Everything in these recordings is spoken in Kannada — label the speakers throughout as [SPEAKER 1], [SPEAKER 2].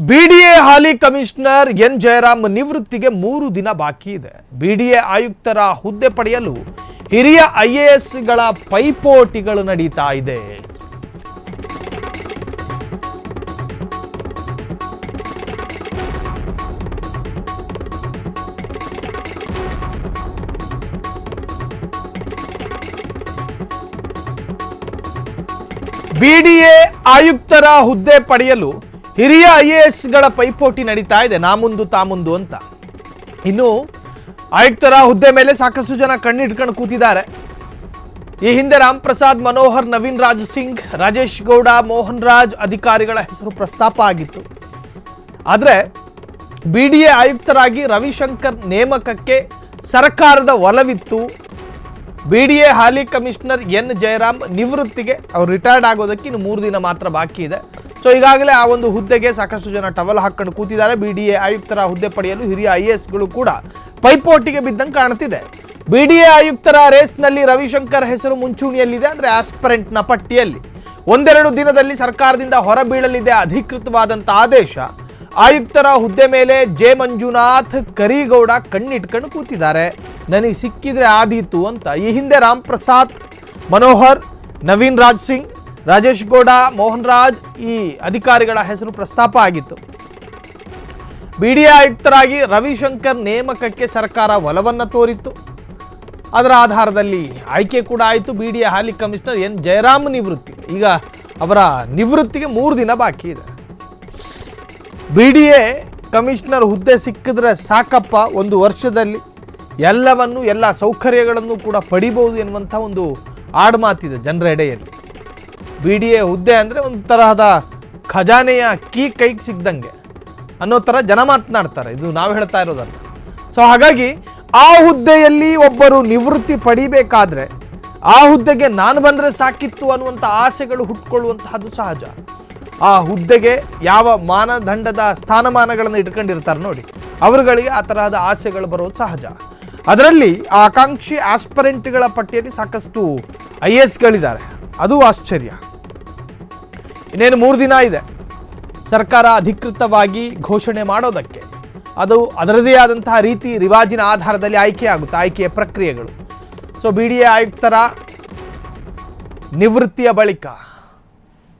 [SPEAKER 1] ಬಿಡಿಎ ಹಾಲಿ ಕಮಿಷನರ್ ಎನ್ ಜಯರಾಮ್ ನಿವೃತ್ತಿಗೆ 3 ದಿನ ಬಾಕಿ ಇದೆ. ಬಿಡಿಎ ಆಯುಕ್ತರ ಹುದ್ದೆ ಪಡೆಯಲು ಹಿರಿಯ ಐಎಎಸ್ಗಳ ಪೈಪೋಟಿಗಳು ನಡೀತಾ ಇದೆ. ಬಿಡಿಎ ಆಯುಕ್ತರ ಹುದ್ದೆ ಪಡೆಯಲು ಹಿರಿಯ ಐಎಎಸ್ಗಳ ಪೈಪೋಟಿ ನಡೀತಾ ಇದೆ, ನಾ ಮುಂದು ತಾ ಮುಂದು ಅಂತ. ಇನ್ನು ಆಯುಕ್ತರ ಹುದ್ದೆ ಮೇಲೆ ಸಾಕಷ್ಟು ಜನ ಕಣ್ಣಿಟ್ಕೊಂಡು ಕೂತಿದ್ದಾರೆ. ಈ ಹಿಂದೆ ರಾಮ್ ಪ್ರಸಾದ್, ಮನೋಹರ್, ನವೀನ್ ರಾಜ್ ಸಿಂಗ್, ರಾಜೇಶ್ ಗೌಡ, ಮೋಹನ್ ರಾಜ್ ಅಧಿಕಾರಿಗಳ ಹೆಸರು ಪ್ರಸ್ತಾಪ ಆಗಿತ್ತು. ಆದರೆ ಬಿಡಿಎ ಆಯುಕ್ತರಾಗಿ ರವಿಶಂಕರ್ ನೇಮಕಕ್ಕೆ ಸರ್ಕಾರದ ಒಲವಿತ್ತು. ಬಿಡಿಎ ಹಾಲಿ ಕಮಿಷನರ್ ಎನ್ ಜಯರಾಮ್ ನಿವೃತ್ತಿಗೆ ಅವರು ರಿಟೈರ್ಡ್ ಆಗೋದಕ್ಕೆ ಇನ್ನು 3 ದಿನ ಮಾತ್ರ ಬಾಕಿ ಇದೆ. ಸೊ ಈಗಾಗಲೇ ಆ ಒಂದು ಹುದ್ದೆಗೆ ಸಾಕಷ್ಟು ಜನ ಟವಲ್ ಹಾಕೊಂಡು ಕೂತಿದ್ದಾರೆ. ಬಿಡಿಎ ಆಯುಕ್ತರ ಹುದ್ದೆ ಪಡೆಯಲು ಹಿರಿಯ ಐಎಎಸ್ಗಳು ಕೂಡ ಪೈಪೋಟಿಗೆ ಬಿದ್ದಂಗೆ ಕಾಣ್ತಿದೆ. ಬಿಡಿಎ ಆಯುಕ್ತರ ರೇಸ್ನಲ್ಲಿ ರವಿಶಂಕರ್ ಹೆಸರು ಮುಂಚೂಣಿಯಲ್ಲಿದೆ, ಅಂದರೆ ಆಸ್ಪರೆಂಟ್ನ ಪಟ್ಟಿಯಲ್ಲಿ. ಒಂದೆರಡು ದಿನದಲ್ಲಿ ಸರ್ಕಾರದಿಂದ ಹೊರಬೀಳಲಿದೆ ಅಧಿಕೃತವಾದಂಥ ಆದೇಶ. ಆಯುಕ್ತರ ಹುದ್ದೆ ಮೇಲೆ ಜೆ ಮಂಜುನಾಥ್, ಕರೀಗೌಡ ಕಣ್ಣಿಟ್ಕೊಂಡು ಕೂತಿದ್ದಾರೆ. ನನಗೆ ಸಿಕ್ಕಿದ್ರೆ ಆದೀತು ಅಂತ. ಈ ಹಿಂದೆ ರಾಮ್ ಪ್ರಸಾದ್, ಮನೋಹರ್, ನವೀನ್ ರಾಜ್ ಸಿಂಗ್, ರಾಜೇಶ್ ಗೌಡ, ಮೋಹನ್ ರಾಜ್ ಈ ಅಧಿಕಾರಿಗಳ ಹೆಸರು ಪ್ರಸ್ತಾಪ ಆಗಿತ್ತು. ಬಿಡಿಎ ಆಯುಕ್ತರಾಗಿ ರವಿಶಂಕರ್ ನೇಮಕಕ್ಕೆ ಸರ್ಕಾರ ಒಲವನ್ನು ತೋರಿತ್ತು. ಅದರ ಆಧಾರದಲ್ಲಿ ಆಯ್ಕೆ ಕೂಡ ಆಯಿತು. ಬಿಡಿಎ ಹಾಲಿ ಕಮಿಷನರ್ ಎನ್ ಜಯರಾಮ್ ನಿವೃತ್ತಿ. ಈಗ ಅವರ ನಿವೃತ್ತಿಗೆ 3 ದಿನ ಬಾಕಿ ಇದೆ. ಬಿಡಿಎ ಕಮಿಷನರ್ ಹುದ್ದೆ ಸಿಕ್ಕಿದ್ರೆ ಸಾಕಪ್ಪ, 1 ವರ್ಷದಲ್ಲಿ ಎಲ್ಲ ಸೌಕರ್ಯಗಳನ್ನು ಕೂಡ ಪಡಿಬಹುದು ಎನ್ನುವಂಥ ಒಂದು ಆಡ್ಮಾತಿದೆ ಜನರ ಎಡೆಯಲ್ಲಿ. ಬಿಡಿಎ ಹುದ್ದೆ ಅಂದರೆ ಒಂದು ತರಹದ ಖಜಾನೆಯ ಕೈಗೆ ಸಿಗ್ದಂಗೆ ಅನ್ನೋ ಥರ ಜನ ಮಾತನಾಡ್ತಾರೆ. ಇದು ನಾವು ಹೇಳ್ತಾ ಇರೋದಲ್ಲ. ಸೊ ಹಾಗಾಗಿ ಆ ಹುದ್ದೆಯಲ್ಲಿ ಒಬ್ಬರು ನಿವೃತ್ತಿ ಪಡಿಬೇಕಾದ್ರೆ ಆ ಹುದ್ದೆಗೆ ನಾನು ಬಂದರೆ ಸಾಕಿತ್ತು ಅನ್ನುವಂಥ ಆಸೆಗಳು ಹುಟ್ಕೊಳ್ಳುವಂತಹದ್ದು ಸಹಜ. ಆ ಹುದ್ದೆಗೆ ಯಾವ ಮಾನದಂಡದ ಸ್ಥಾನಮಾನಗಳನ್ನು ಇಟ್ಕೊಂಡಿರ್ತಾರೆ ನೋಡಿ, ಅವರುಗಳಿಗೆ ಆ ತರಹದ ಆಸೆಗಳು ಬರೋದು ಸಹಜ. ಅದರಲ್ಲಿ ಆ ಆಕಾಂಕ್ಷಿ ಆಸ್ಪರೆಂಟ್ಗಳ ಪಟ್ಟಿಯಲ್ಲಿ ಸಾಕಷ್ಟು ಐಎಎಸ್ಗಳಿದ್ದಾರೆ. ಅದು ಆಶ್ಚರ್ಯ. ಇನ್ನೇನು 3 ದಿನ ಇದೆ ಸರ್ಕಾರ ಅಧಿಕೃತವಾಗಿ ಘೋಷಣೆ ಮಾಡೋದಕ್ಕೆ. ಅದು ಅದರದೇ ಆದಂತಹ ರೀತಿ ರಿವಾಜಿನ ಆಧಾರದಲ್ಲಿ ಆಯ್ಕೆ ಆಗುತ್ತೆ, ಆಯ್ಕೆಯ ಪ್ರಕ್ರಿಯೆಗಳು. ಸೊ ಬಿಡಿಎ ಆಯುಕ್ತರ ನಿವೃತ್ತಿಯ ಬಳಿಕ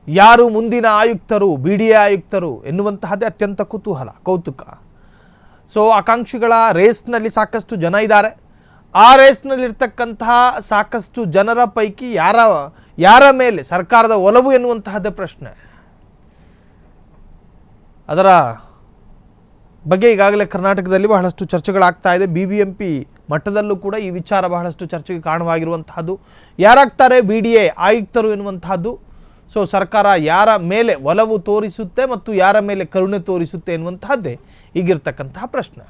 [SPEAKER 1] ಯಾರು ಮುಂದಿನ ಆಯುಕ್ತರು, ಬಿಡಿಎ ಆಯುಕ್ತರು ಎನ್ನುವಂತಹದ್ದೇ ಅತ್ಯಂತ ಕೌತುಕ. ಸೊ ಆಕಾಂಕ್ಷಿಗಳ ರೇಸ್ನಲ್ಲಿ ಸಾಕಷ್ಟು ಜನ ಇದ್ದಾರೆ. ಆ ರೇಸ್ನಲ್ಲಿರ್ತಕ್ಕಂತಹ ಸಾಕಷ್ಟು ಜನರ ಪೈಕಿ ಯಾರ ಮೇಲೆ ಸರ್ಕಾರದ ಒಲವು ಎನ್ನುವಂತಹದ್ದೇ ಪ್ರಶ್ನೆ. ಅದರ ಬಗ್ಗೆ ಈಗಾಗಲೇ ಕರ್ನಾಟಕದಲ್ಲಿ ಬಹಳಷ್ಟು ಚರ್ಚೆಗಳಾಗ್ತಾ ಇದೆ. BBMP ಮಟ್ಟದಲ್ಲೂ ಕೂಡ ಈ ವಿಚಾರ ಬಹಳಷ್ಟು ಚರ್ಚೆಗೆ ಕಾರಣವಾಗಿರುವಂತಹದ್ದು. ಯಾರಾಗ್ತಾರೆ ಬಿಡಿಎ ಆಯುಕ್ತರು ಎನ್ನುವಂತಹದ್ದು. ಸೊ ಸರ್ಕಾರ ಯಾರ ಮೇಲೆ ಒಲವು ತೋರಿಸುತ್ತೆ ಮತ್ತು ಯಾರ ಮೇಲೆ ಕರುಣೆ ತೋರಿಸುತ್ತೆ ಎನ್ನುವಂತಹದ್ದೇ ಈಗಿರ್ತಕ್ಕಂತಹ ಪ್ರಶ್ನೆ.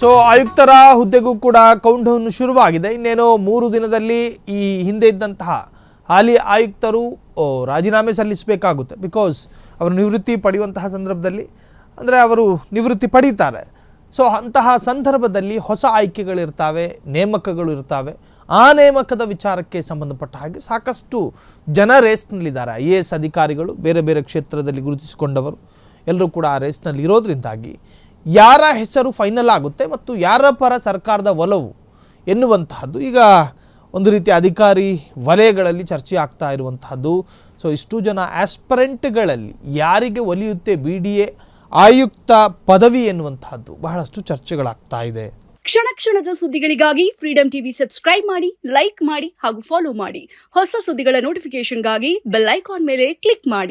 [SPEAKER 1] ಸೊ ಆಯುಕ್ತರ ಹುದ್ದೆಗೂ ಕೂಡ ಕೌಂಟ್ಡೌನ್ ಶುರುವಾಗಿದೆ. ಇನ್ನೇನೋ 3 ದಿನದಲ್ಲಿ ಈ ಹಿಂದೆ ಇದ್ದಂತಹ ಹಾಲಿ ಆಯುಕ್ತರು ರಾಜೀನಾಮೆ ಸಲ್ಲಿಸಬೇಕಾಗುತ್ತೆ. ಬಿಕಾಸ್ ಅವರು ನಿವೃತ್ತಿ ಪಡೆಯುವಂತಹ ಸಂದರ್ಭದಲ್ಲಿ, ಅಂದರೆ ಅವರು ನಿವೃತ್ತಿ ಪಡೀತಾರೆ. ಸೊ ಅಂತಹ ಸಂದರ್ಭದಲ್ಲಿ ಹೊಸ ಆಯ್ಕೆಗಳಿರ್ತವೆ, ನೇಮಕಗಳು ಇರ್ತವೆ. ಆ ನೇಮಕದ ವಿಚಾರಕ್ಕೆ ಸಂಬಂಧಪಟ್ಟ ಹಾಗೆ ಸಾಕಷ್ಟು ಜನ ರೇಸ್ನಲ್ಲಿದ್ದಾರೆ. IAS ಅಧಿಕಾರಿಗಳು, ಬೇರೆ ಬೇರೆ ಕ್ಷೇತ್ರದಲ್ಲಿ ಗುರುತಿಸಿಕೊಂಡವರು ಎಲ್ಲರೂ ಕೂಡ ಆ ರೇಸ್ನಲ್ಲಿ ಇರೋದ್ರಿಂದಾಗಿ ಯಾರ ಹೆಸರು ಫೈನಲ್ ಆಗುತ್ತೆ ಮತ್ತು ಯಾರ ಪರ ಸರ್ಕಾರದ ಒಲವು ಎನ್ನುವಂತಹದ್ದು ಈಗ ಒಂದು ರೀತಿ ಅಧಿಕಾರಿ ವಲಯಗಳಲ್ಲಿ ಚರ್ಚೆ ಆಗ್ತಾ ಇರುವಂತಹದ್ದು. ಸೊ ಇಷ್ಟು ಜನ ಆಸ್ಪರೆಂಟ್ಗಳಲ್ಲಿ ಯಾರಿಗೆ ಒಲಿಯುತ್ತೆ ಬಿಡಿಎ ಆಯುಕ್ತ ಪದವಿ ಎನ್ನುವಂತಹದ್ದು ಬಹಳಷ್ಟು ಚರ್ಚೆಗಳಾಗ್ತಾ ಇದೆ.
[SPEAKER 2] ಕ್ಷಣ ಕ್ಷಣದ ಸುದ್ದಿಗಳಿಗಾಗಿ ಫ್ರೀಡಂ ಟಿವಿ ಸಬ್ಸ್ಕ್ರೈಬ್ ಮಾಡಿ, ಲೈಕ್ ಮಾಡಿ ಹಾಗೂ ಫಾಲೋ ಮಾಡಿ. ಹೊಸ ಸುದ್ದಿಗಳ ನೋಟಿಫಿಕೇಶನ್ಗಾಗಿ ಬೆಲ್ ಐಕಾನ್ ಮೇಲೆ ಕ್ಲಿಕ್ ಮಾಡಿ.